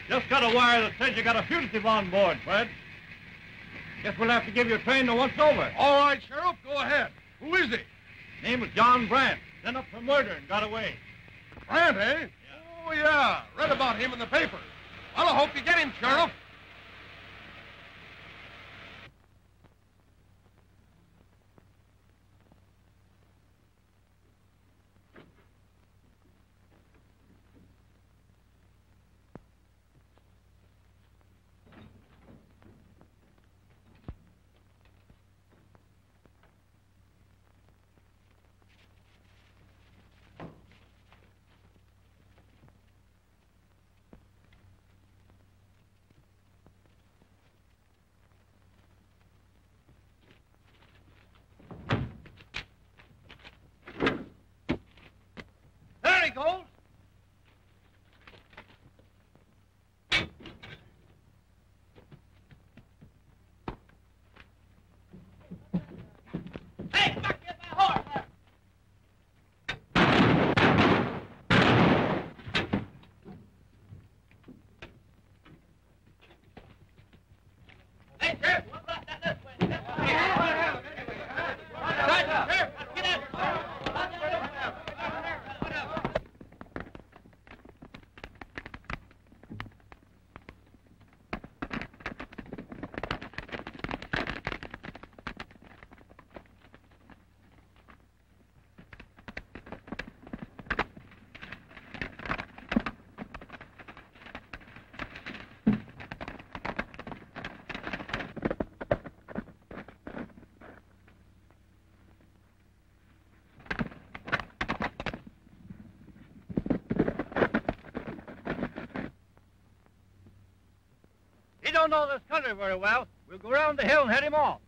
Just got a wire that says you got a fugitive on board, Fred. Guess we'll have to give you a train to once over. All right, Sheriff, go ahead. Who is he? Name is John Brandt. Sent up for murder and got away. Brandt, eh? Yeah. Oh, yeah. Read about him in the paper. Well, I hope you get him, Sheriff. There he goes. Hey, come back, get my horse. Hey, Sheriff, one block down this way. Sheriff, get out. He don't know this country very well. We'll go around the hill and head him off.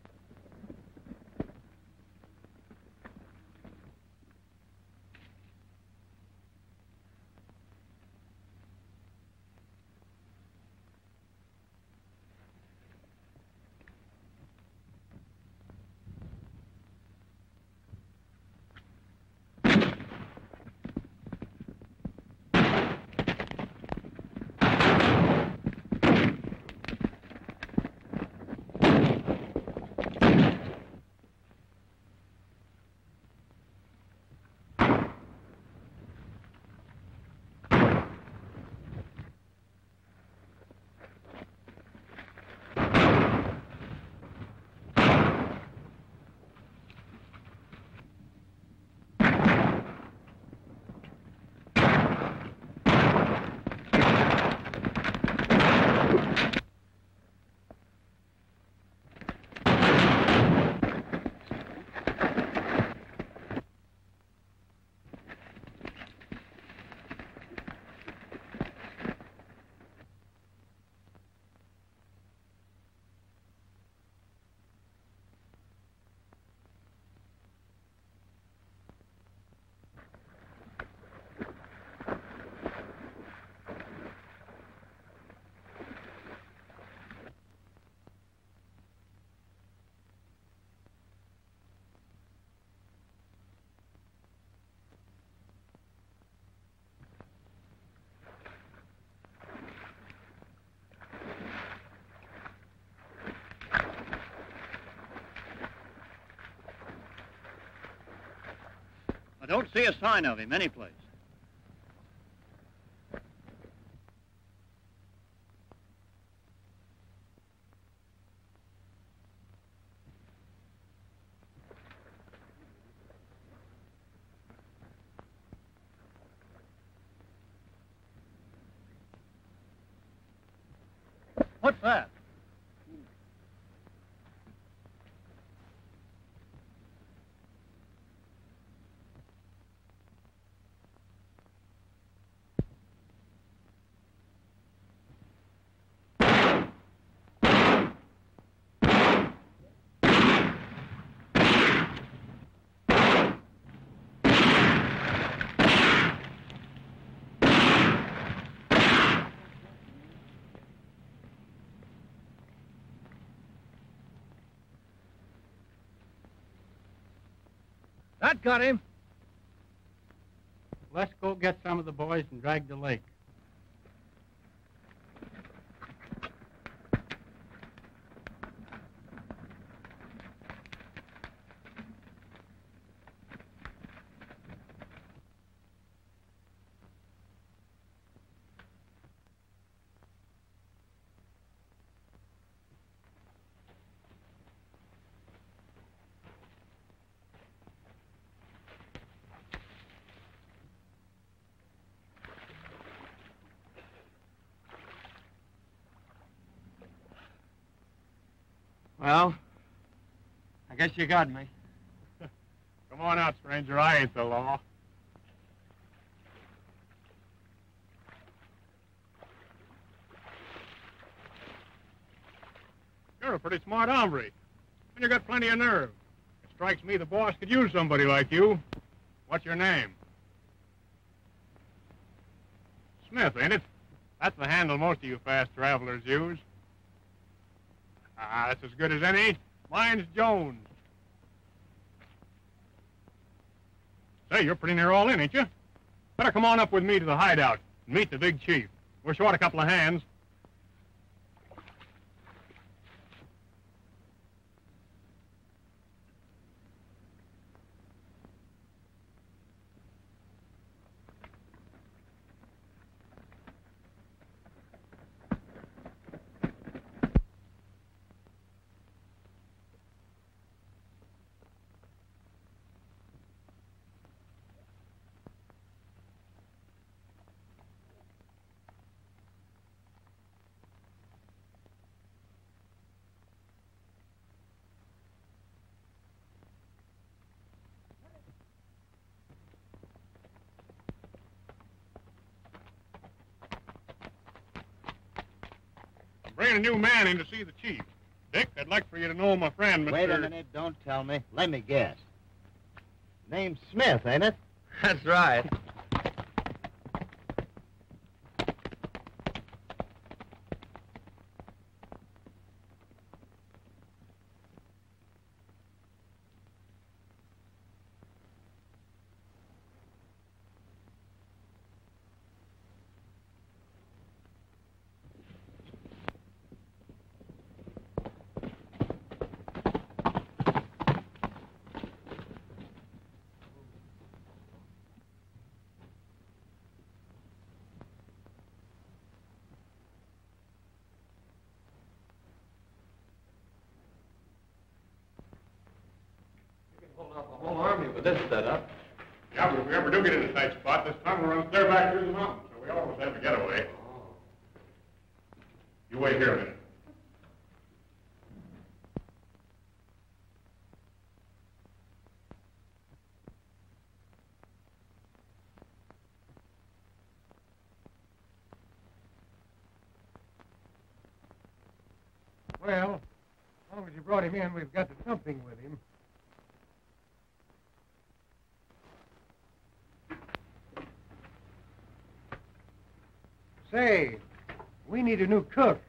I don't see a sign of him anyplace. What's that? That got him. Let's go get some of the boys and drag the lake. Well, I guess you got me. Come on out, stranger. I ain't the law. You're a pretty smart hombre. And you got plenty of nerve. It strikes me the boss could use somebody like you. What's your name? Smith, ain't it? That's the handle most of you fast travelers use. Ah, that's as good as any. Mine's Jones. Say, you're pretty near all in, ain't you? Better come on up with me to the hideout and meet the big chief. We're short a couple of hands. Bringing a new man in to see the chief. Dick, I'd like for you to know my friend, Mr. Wait a minute, don't tell me. Let me guess. Name's Smith, ain't it? That's right. Whole army with this setup. Yeah, but if we ever do get in a tight spot, this tunnel runs clear back through the mountains, so we always have a getaway. Oh. You wait here a minute. Well, as long as you brought him in, we've got to something with him. Say, we need a new cook.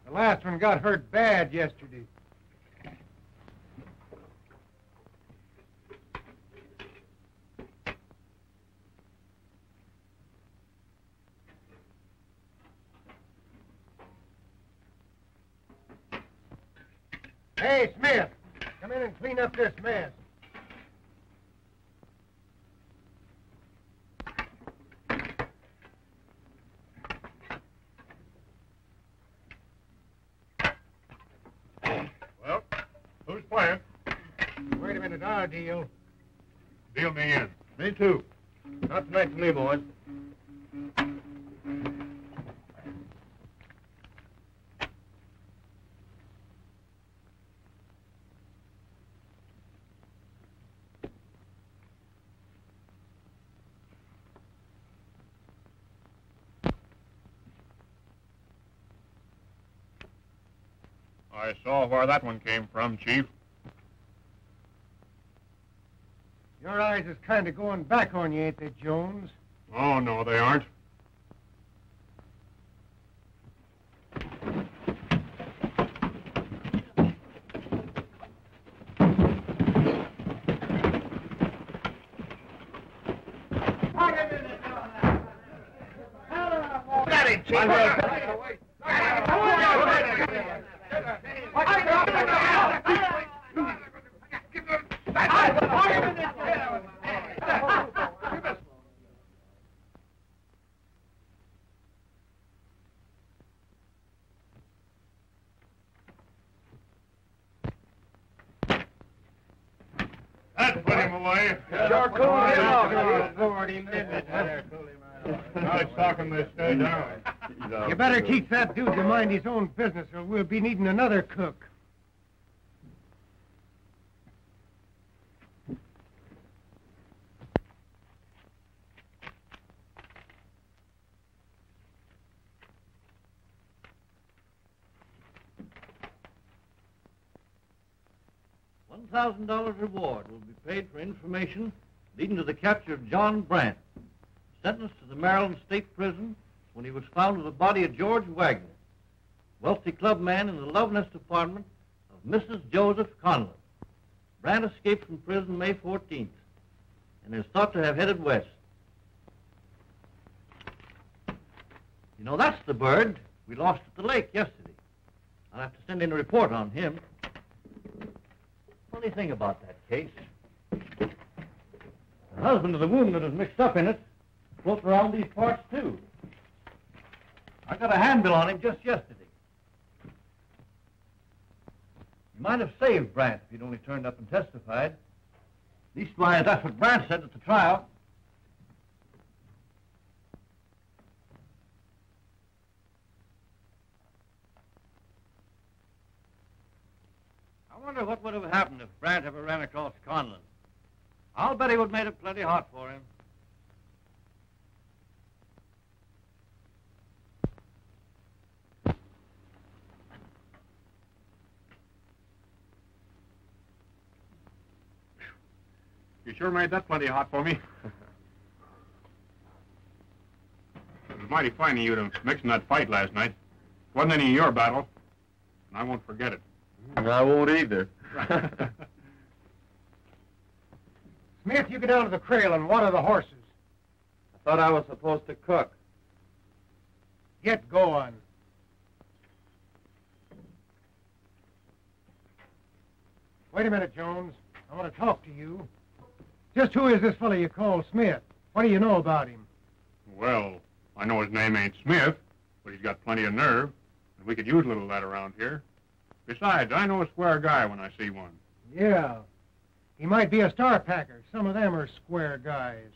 The last one got hurt bad yesterday. Hey, Smith, come in and clean up this mess. Well, who's playing? Wait a minute, our deal. Deal me in. Me too. Not tonight for me, boys. I saw where that one came from, Chief. Your eyes is kind of going back on you, ain't they, Jones? Oh, no, they aren't. Got it, Chief. That put him away. Sure cooled him off. You floored him, didn't it? Now it's talking they stay down. You better teach that dude to mind his own business, or we'll be needing another cook. $1,000 reward will be paid for information leading to the capture of John Brandt, sentenced to the Maryland State Prison when he was found with the body of George Wagner, wealthy clubman in the love nest apartment of Mrs. Joseph Conlon. Brandt escaped from prison May 14th and is thought to have headed west. You know, that's the bird we lost at the lake yesterday. I'll have to send in a report on him. Funny thing about that case, the husband of the woman that was mixed up in it floats around these parts, too. I got a handbill on him just yesterday. You might have saved Brandt if he'd only turned up and testified. Leastwise, that's what Brandt said at the trial. I wonder what would have happened if Brandt ever ran across Conlon. I'll bet he would have made it plenty hot for him. You sure made that plenty hot for me. It was mighty fine of you to mix in that fight last night. Wasn't any of your battle, and I won't forget it. I won't either. Smith, you get down to the trail and water the horses. I thought I was supposed to cook. Get going. Wait a minute, Jones. I want to talk to you. Just who is this fellow you call Smith? What do you know about him? Well, I know his name ain't Smith, but he's got plenty of nerve, and we could use a little of that around here. Besides, I know a square guy when I see one. Yeah. He might be a star packer. Some of them are square guys.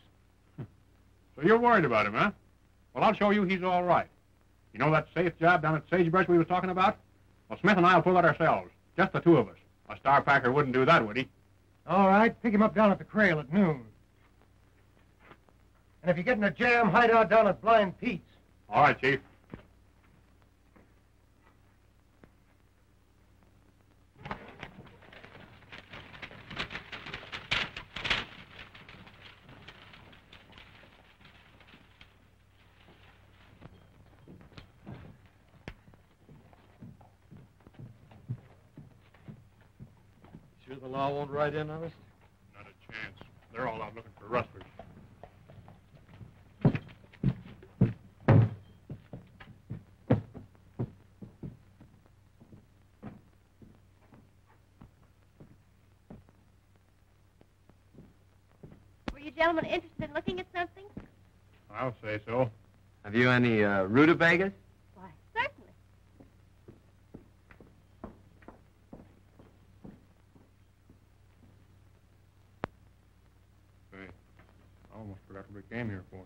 So you're worried about him, huh? Well, I'll show you he's all right. You know that safe job down at Sagebrush we was talking about? Well, Smith and I'll pull it ourselves. Just the two of us. A star packer wouldn't do that, would he? All right, pick him up down at the trail at noon. And if you get in a jam, hide out down at Blind Pete's. All right, Chief. Sure the law won't write in on us? Not a chance. They're all out looking for rustlers. Were you gentlemen interested in looking at something? I'll say so. Have you any rutabagas? Why, certainly. Say, I almost forgot what we came here for.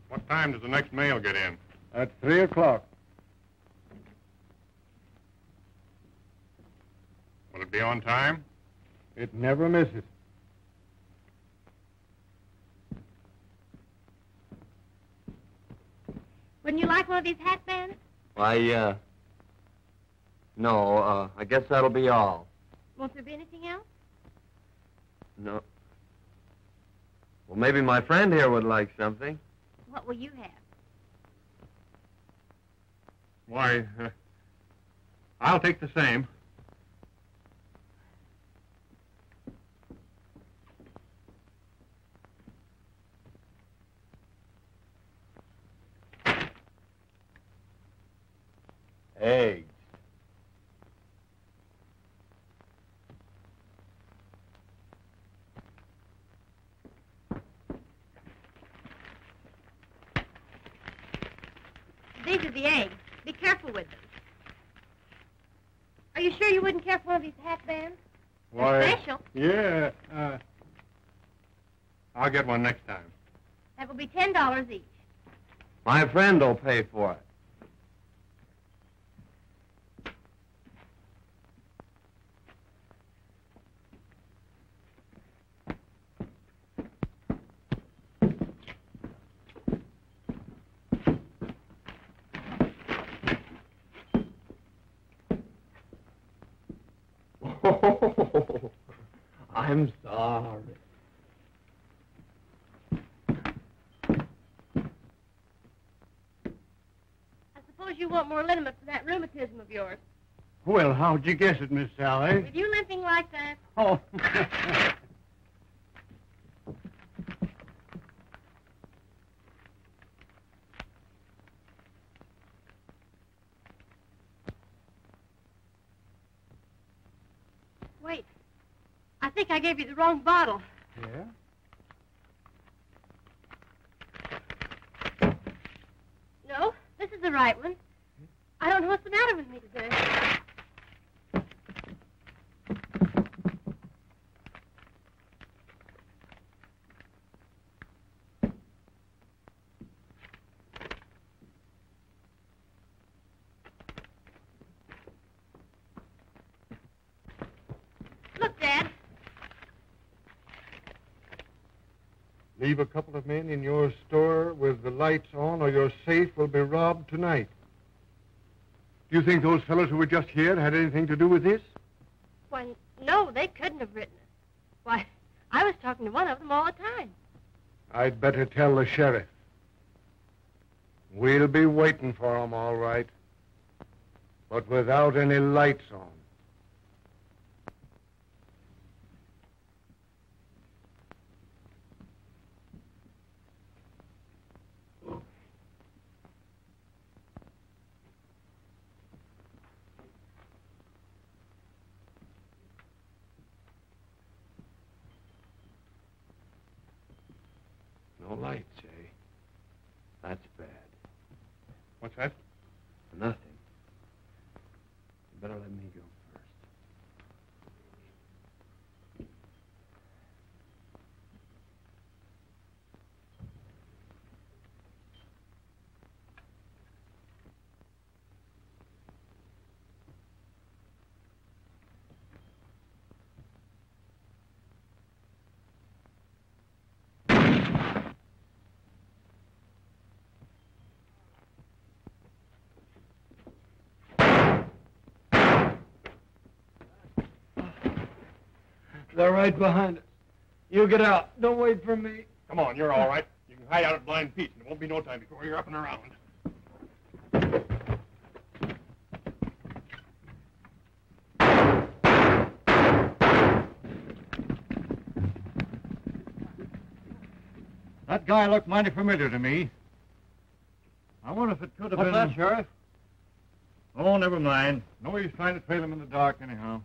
What time does the next mail get in? At 3 o'clock. Will it be on time? It never misses. Wouldn't you like one of these hat bands? Why, no, I guess that'll be all. Won't there be anything else? No. Well, maybe my friend here would like something. What will you have? Why, I'll take the same. Eggs. These are the eggs. Be careful with them. Are you sure you wouldn't care for one of these hat bands? They're special. Yeah, I'll get one next time. That will be $10 each. My friend will pay for it. Oh, I'm sorry. I suppose you want more liniment for that rheumatism of yours. Well, how'd you guess it, Miss Sally? With you limping like that. Oh. Wait. I think I gave you the wrong bottle. Yeah? No, this is the right one. I don't know what's the matter with me today. Look, Dad. Leave a couple of men in your store with the lights on, or your safe will be robbed tonight. Do you think those fellows who were just here had anything to do with this? Why, no, they couldn't have written it. Why, I was talking to one of them all the time. I'd better tell the sheriff. We'll be waiting for 'em, all right. But without any lights on. No lights, eh? That's bad. What's that? Nothing. You better let me go first. They're right behind us. You get out. Don't wait for me. Come on, you're all right. You can hide out at Blind Pete's, and it won't be no time before you're up and around. That guy looked mighty familiar to me. I wonder if it could have What's been... that, Sheriff? Oh, never mind. No use trying to trail him in the dark anyhow.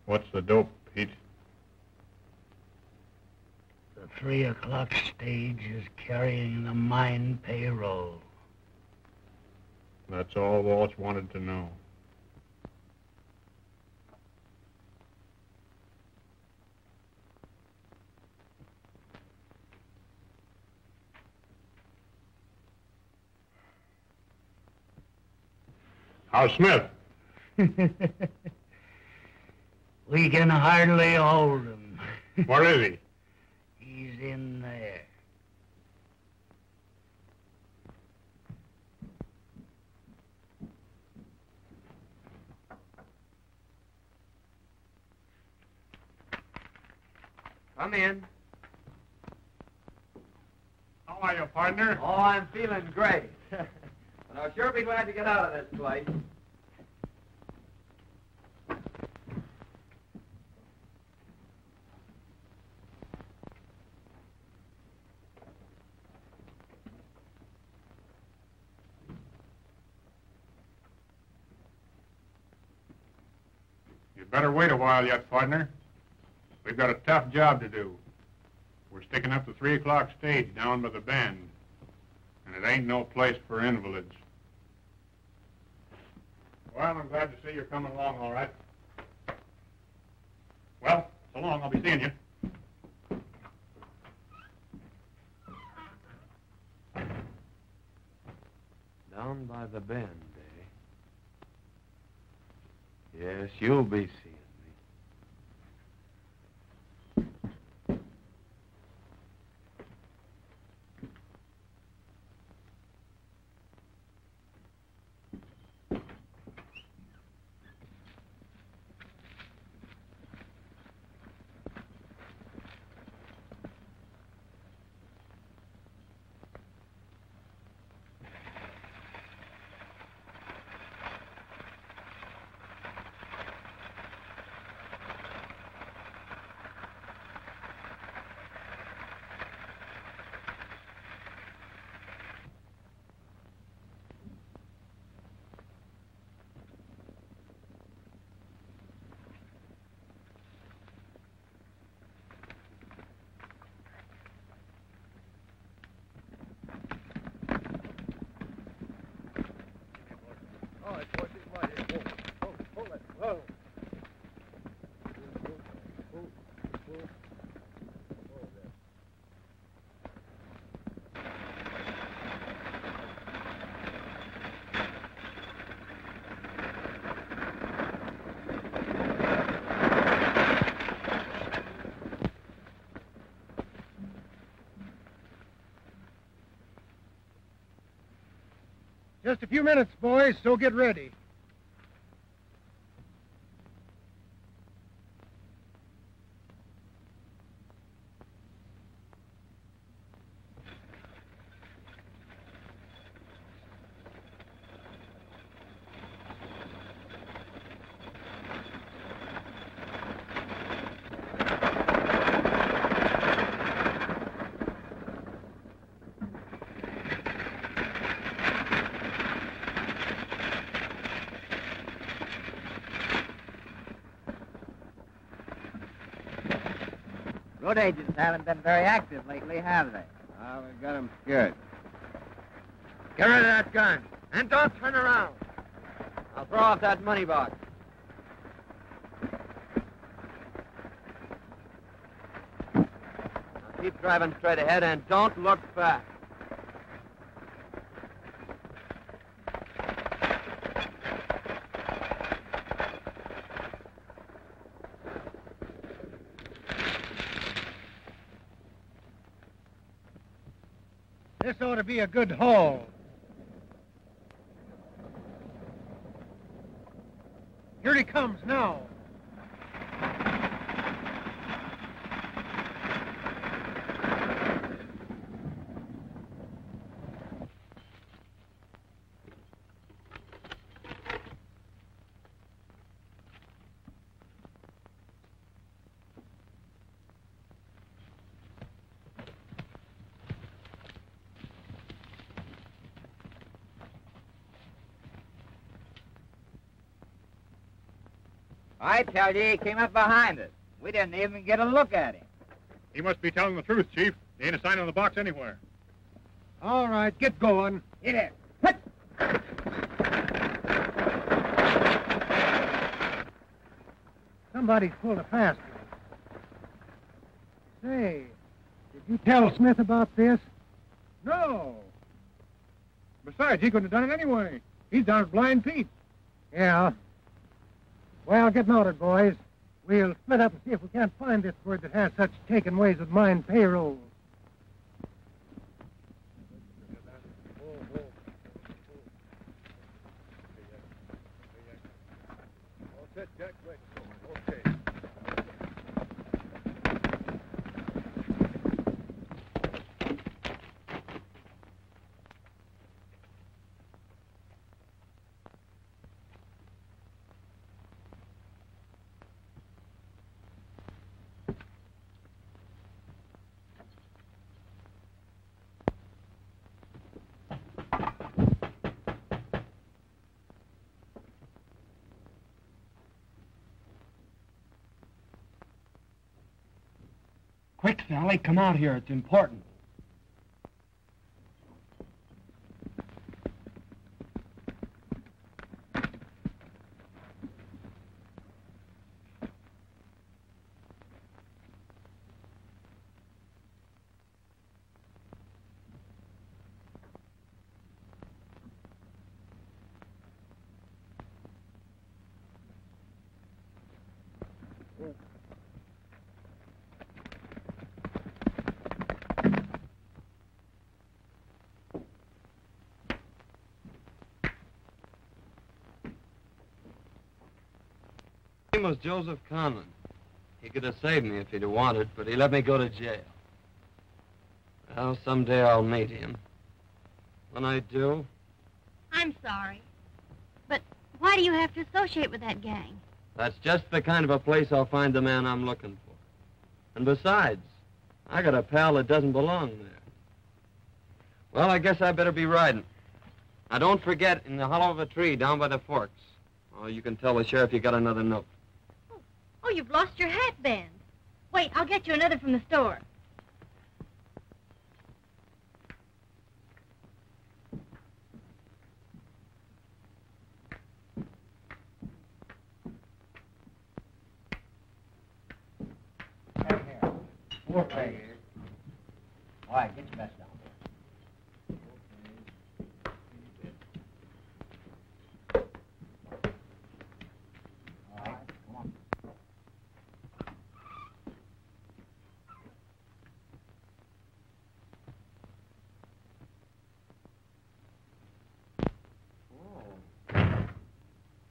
What's the dope, Pete? The 3 o'clock stage is carrying the mine payroll. That's all Walsh wanted to know. How's Smith? We can hardly hold him. Where is he? He's in there. Come in. How are you, partner? Oh, I'm feeling great. But I'll sure be glad to get out of this place. You'd better wait a while yet, partner. We've got a tough job to do. We're sticking up the 3 o'clock stage down by the bend. And it ain't no place for invalids. Well, I'm glad to see you're coming along all right. Well, so long. I'll be seeing you. Down by the bend, eh? Yes, you'll be seeing me. Just a few minutes, boys, so get ready. Road agents haven't been very active lately, have they? Oh, we've got 'em scared. Get rid of that gun. And don't turn around. I'll throw off that money box. Now keep driving straight ahead and don't look back. This ought to be a good haul. Here he comes now. I tell you, he came up behind us. We didn't even get a look at him. He must be telling the truth, Chief. There ain't a sign on the box anywhere. All right, get going. Hit it. Somebody's pulled a fast one. Say, did you tell Smith about this? No. Besides, he couldn't have done it anyway. He's down at Blind Pete. Yeah. Well, get mounted, boys. We'll split up and see if we can't find this bird that has such taken ways with mine payroll. Quick, Sally, come out here. It's important. His name was Joseph Conlon. He could have saved me if he'd have wanted, but he let me go to jail. Well, someday I'll meet him. When I do... I'm sorry. But why do you have to associate with that gang? That's just the kind of a place I'll find the man I'm looking for. And besides, I got a pal that doesn't belong there. Well, I guess I better be riding. Now, don't forget, in the hollow of a tree down by the forks. Oh, you can tell the sheriff you got another note. Oh, you've lost your hatband. Wait, I'll get you another from the store. Right here. All right, get your best down there. All right, come on.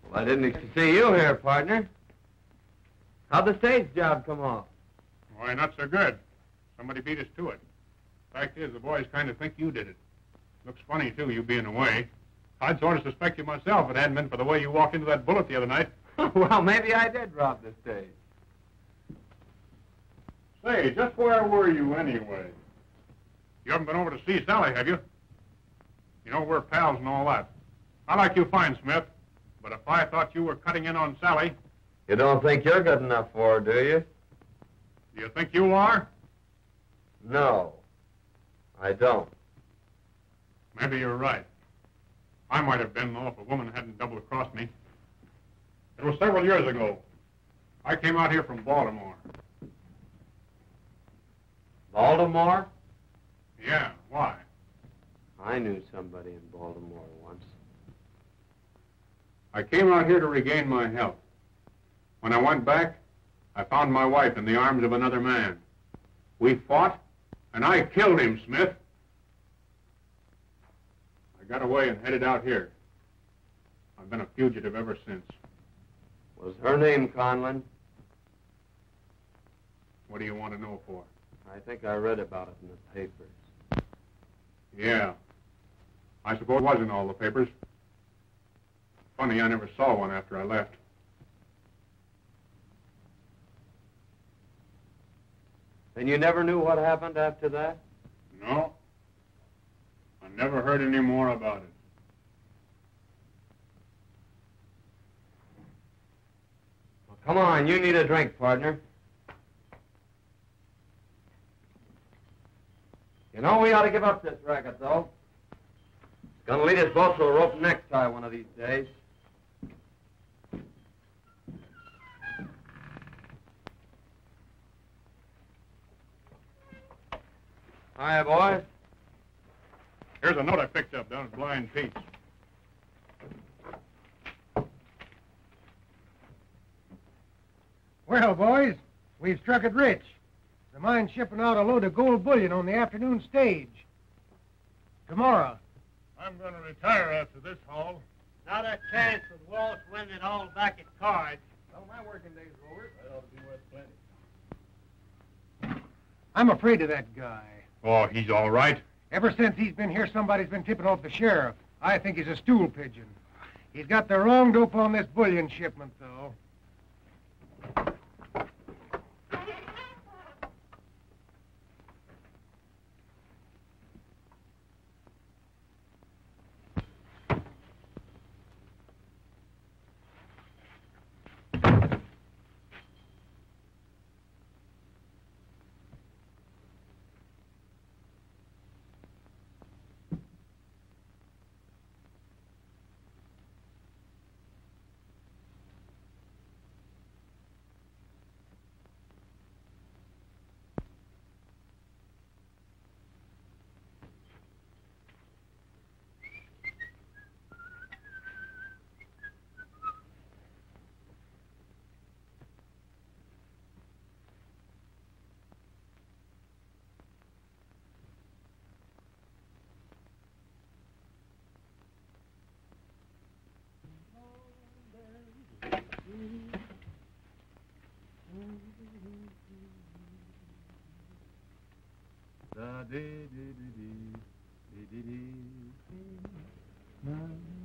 Well, I didn't expect to see you here, partner. How'd the stage job come off? Why, not so good. Somebody beat us to it. Fact is, the boys kind of think you did it. Looks funny, too, you being away. I'd sort of suspect you myself if it hadn't been for the way you walked into that bullet the other night. Well, maybe I did rob the stage. Say, just where were you anyway? You haven't been over to see Sally, have you? You know, we're pals and all that. I like you fine, Smith. But if I thought you were cutting in on Sally... You don't think you're good enough for her, do you? Do you think you are? No, I don't. Maybe you're right. I might have been, though, if a woman hadn't double-crossed me. It was several years ago. I came out here from Baltimore. Baltimore? Yeah, why? I knew somebody in Baltimore once. I came out here to regain my health. When I went back, I found my wife in the arms of another man. We fought, and I killed him, Smith. I got away and headed out here. I've been a fugitive ever since. Was her name Conlon? What do you want to know for? I think I read about it in the papers. Yeah. I suppose it was in all the papers. Funny, I never saw one after I left. And you never knew what happened after that? No. I never heard any more about it. Well, come on, you need a drink, partner. You know, we ought to give up this racket, though. It's gonna lead us both to a rope necktie one of these days. Hiya, boys. Here's a note I picked up down at Blind Pete's. Well, boys, we've struck it rich. The mine's shipping out a load of gold bullion on the afternoon stage. Tomorrow. I'm going to retire after this haul. Not a chance with Walsh winning it all back at cards. Well, my working day's over. That ought to be worth plenty. I'm afraid of that guy. Oh, he's all right. Ever since he's been here, somebody's been tipping off the sheriff. I think he's a stool pigeon. He's got the wrong dope on this bullion shipment, though.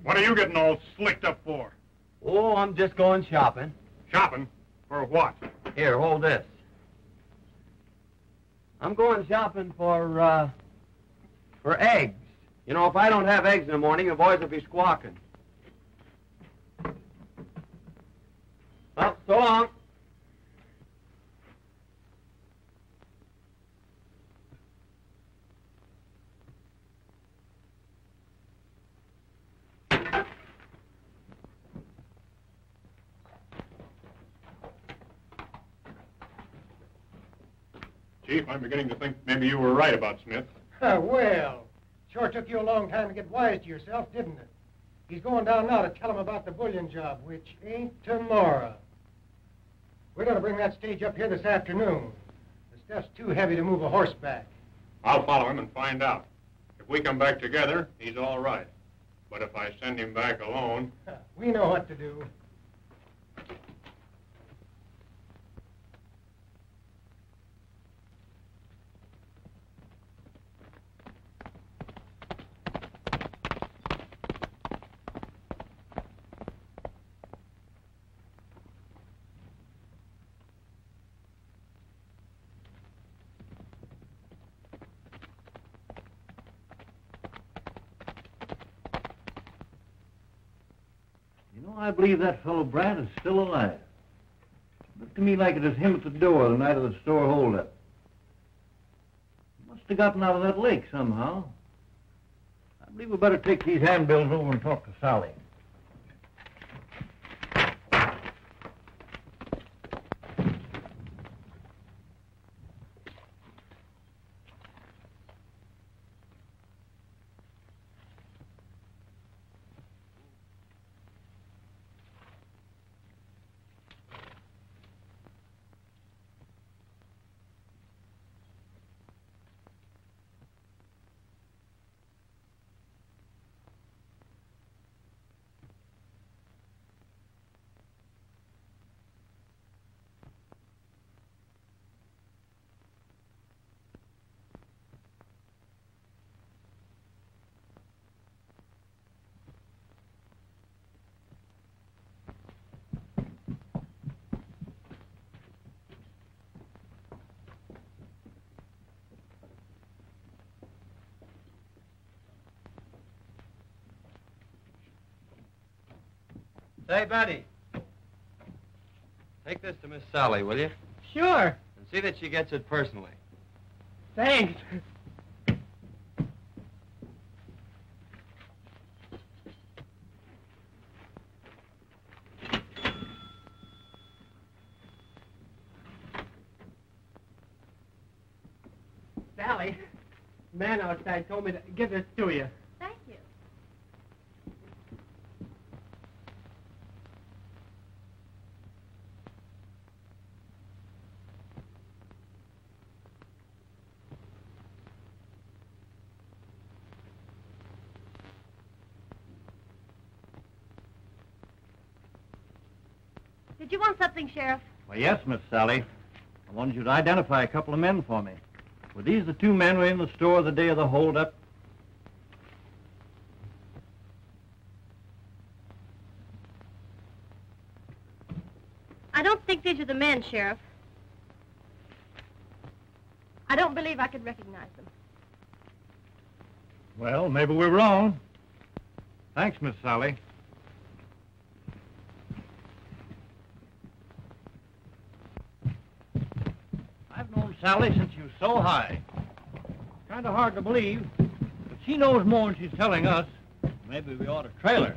What are you getting all slicked up for? Oh, I'm just going shopping. Shopping? For what? Here, hold this. I'm going shopping for eggs. You know, if I don't have eggs in the morning, the boys will be squawking. Well, so long. Chief, I'm beginning to think maybe you were right about Smith. Well, sure took you a long time to get wise to yourself, didn't it? He's going down now to tell him about the bullion job, which ain't tomorrow. We're going to bring that stage up here this afternoon. The stuff's too heavy to move a horseback. I'll follow him and find out. If we come back together, he's all right. But if I send him back alone... We know what to do. I believe that fellow Brandt is still alive. Looked to me like it was him at the door the night of the store holdup. Must have gotten out of that lake somehow. I believe we better take these handbills over and talk to Sally. Say, Betty, take this to Miss Sally, will you? Sure. And see that she gets it personally. Thanks. Sally, the man outside told me to give this to you. Thank you. Did you want something, Sheriff? Well, yes, Miss Sally. I wanted you to identify a couple of men for me. Were these the two men who were in the store the day of the holdup? I don't think these are the men, Sheriff. I don't believe I could recognize them. Well, maybe we're wrong. Thanks, Miss Sally. I've known Sally since she was so high. Kind of hard to believe, but she knows more than she's telling us. Maybe we ought to trail her.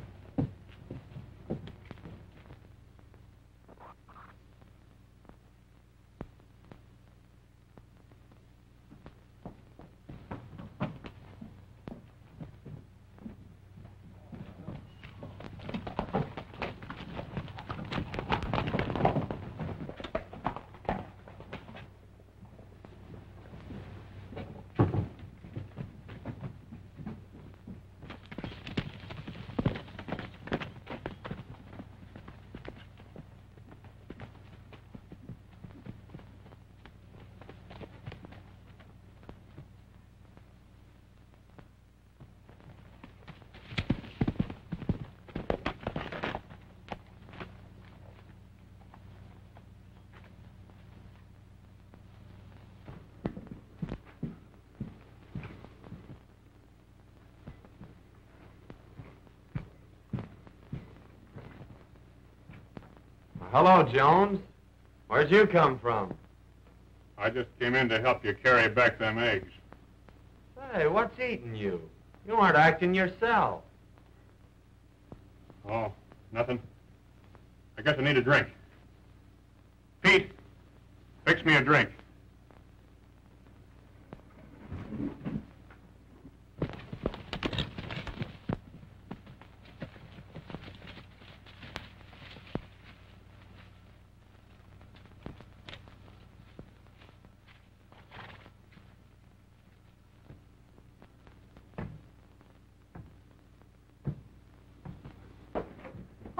Hello, Jones. Where'd you come from? I just came in to help you carry back them eggs. Hey, what's eating you? You aren't acting yourself. Oh, nothing. I guess I need a drink. Pete, fix me a drink.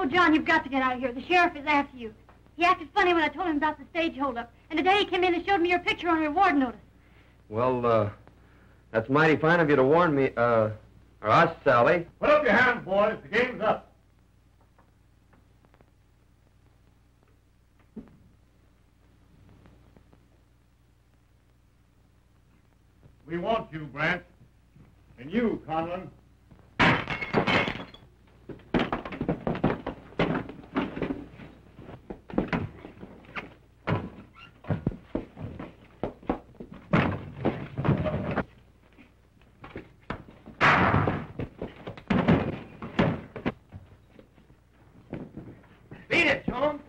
Oh, John, you've got to get out of here. The sheriff is after you. He acted funny when I told him about the stage holdup. And today he came in and showed me your picture on a reward notice. Well, that's mighty fine of you to warn me, or us, Sally. Put up your hands, boys. The game's up. We want you, Brant. And you, Conlon. Beat it, Jones.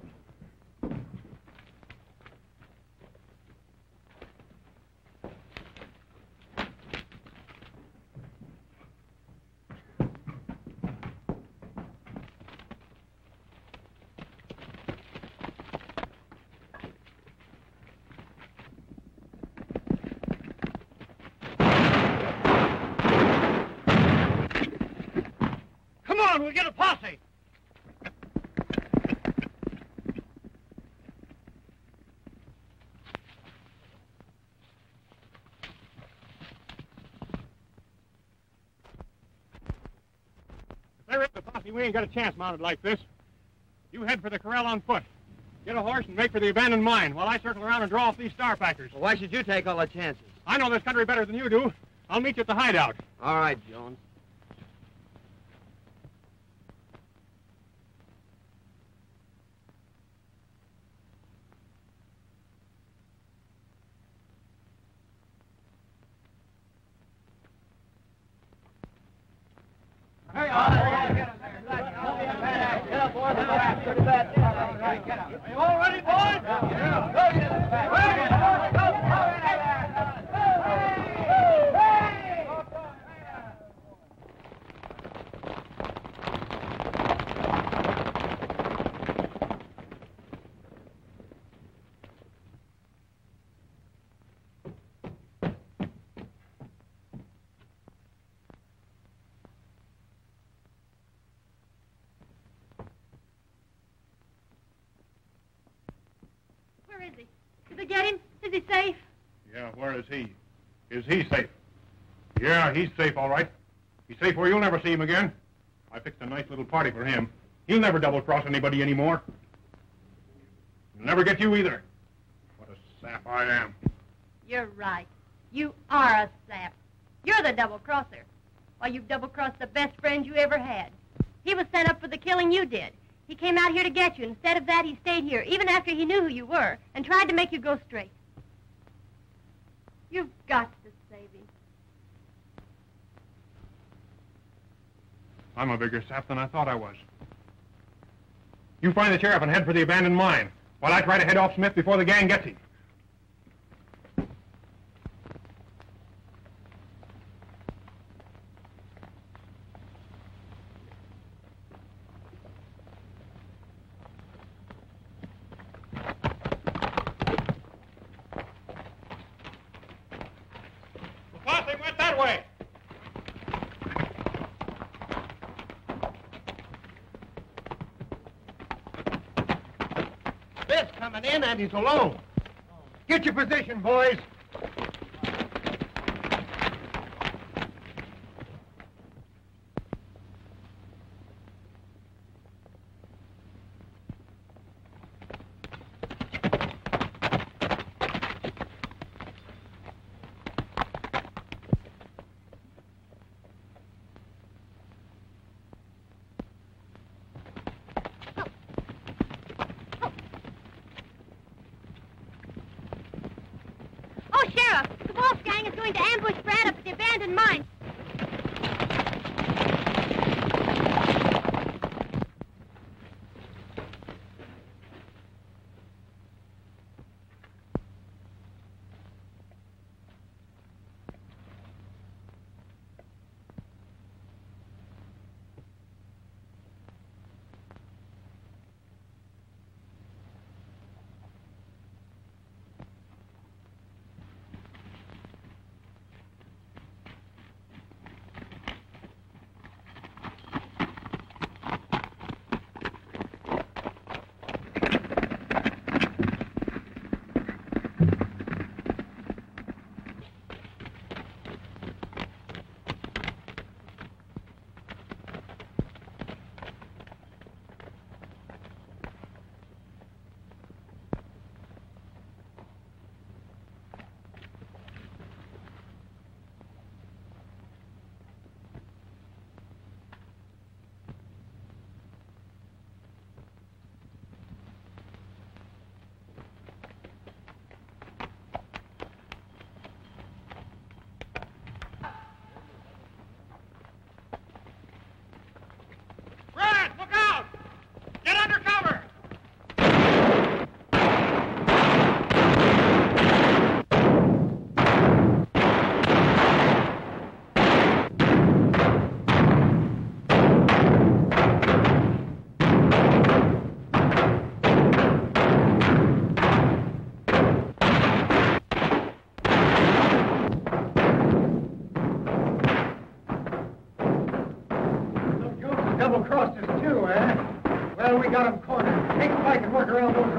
Come on, we'll get a posse. If there is a posse, we ain't got a chance mounted like this. You head for the corral on foot. Get a horse and make for the abandoned mine while I circle around and draw off these star packers. Well, why should you take all the chances? I know this country better than you do. I'll meet you at the hideout. All right, Jones. You all ready, boys? Where is he? Did they get him? Is he safe? Yeah, where is he? Is he safe? Yeah, he's safe, all right. He's safe where you'll never see him again. I fixed a nice little party for him. He'll never double-cross anybody anymore. He'll never get you either. What a sap I am. You're right. You are a sap. You're the double-crosser. Why, you've double-crossed the best friend you ever had. He was sent up for the killing you did. He came out here to get you. Instead of that, he stayed here, even after he knew who you were, and tried to make you go straight. You've got to save him. I'm a bigger sap than I thought I was. You find the sheriff and head for the abandoned mine, while I try to head off Smith before the gang gets him. The posse went that way. Smith's coming in, and he's alone. Get your position, boys.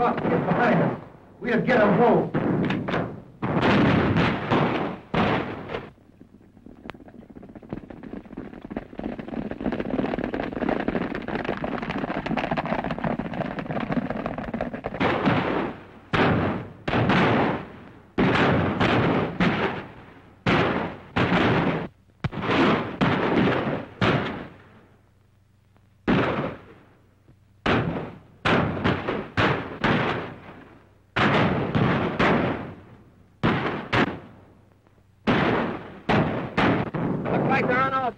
off to get behind us. We'll get them both.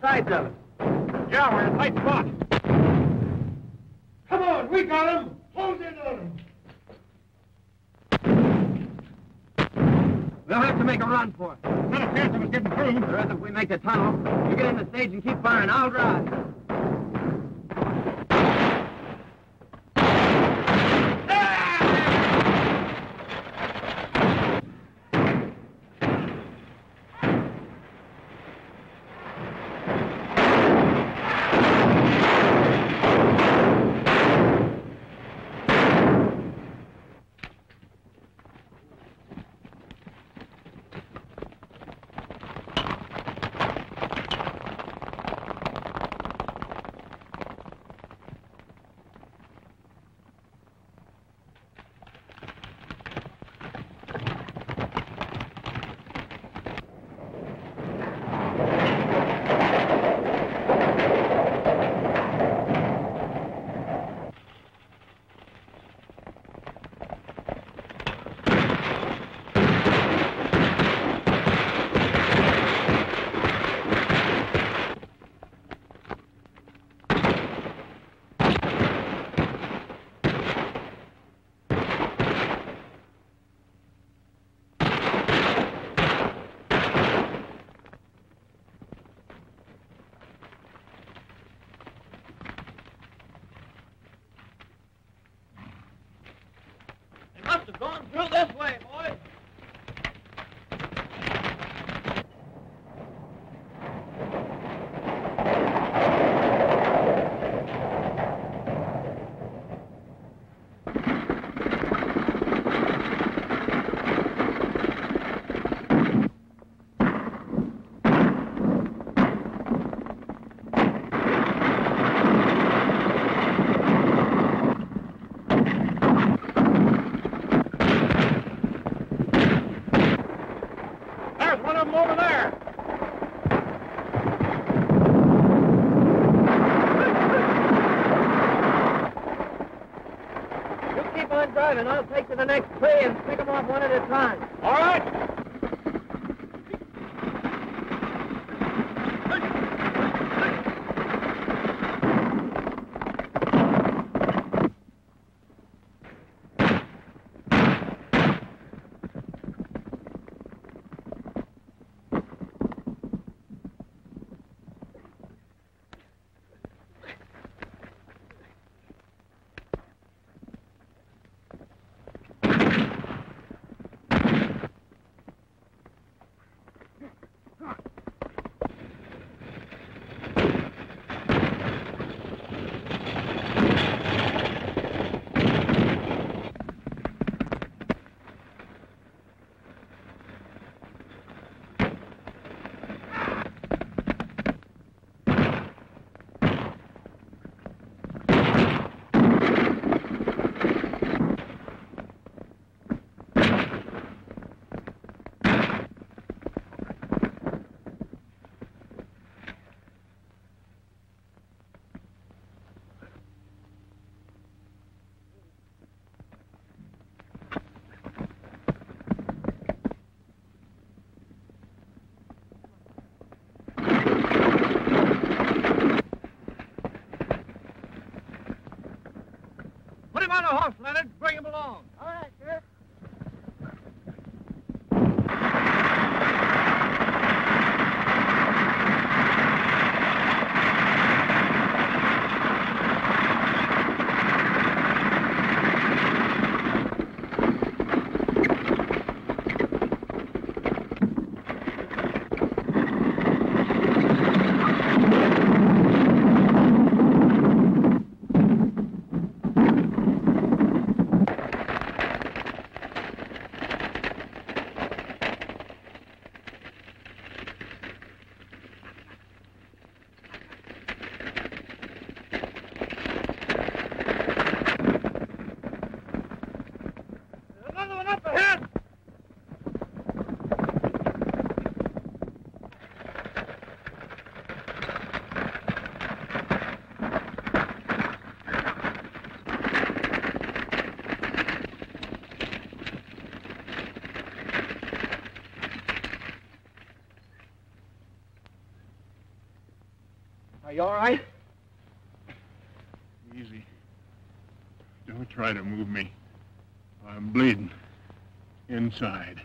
Sides of it. Yeah, we're in a tight spot. Come on, we got him. Close in on him. We'll have to make a run for it. Not a chance of us getting through. There is if we make the tunnel. You get in the stage and keep firing. I'll drive. Must have gone through this way, boys. Over there. You keep on driving. I'll take to the next tree and pick them off one at a time. All right. Put him on a horse, Leonard. Bring him along. All right, sir. Are you all right? Easy. Don't try to move me. I'm bleeding. Inside.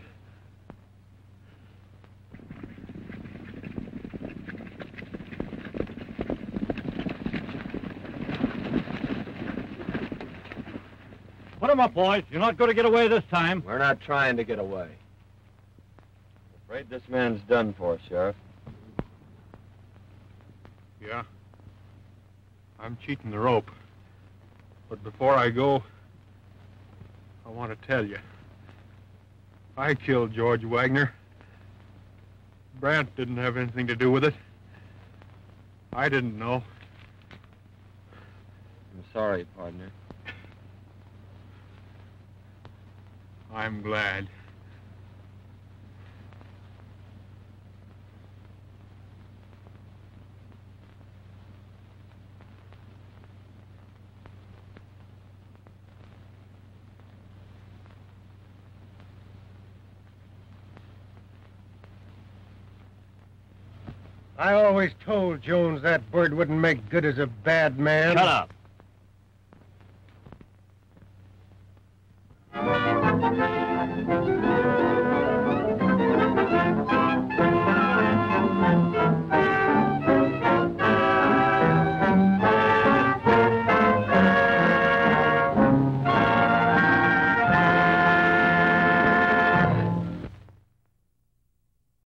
Put him up, boys. You're not going to get away this time. We're not trying to get away. I'm afraid this man's done for, Sheriff. Yeah. I'm cheating the rope. But before I go, I want to tell you. I killed George Wagner. Brandt didn't have anything to do with it. I didn't know. I'm sorry, partner. I'm glad. I always told Jones that bird wouldn't make good as a bad man. Shut up.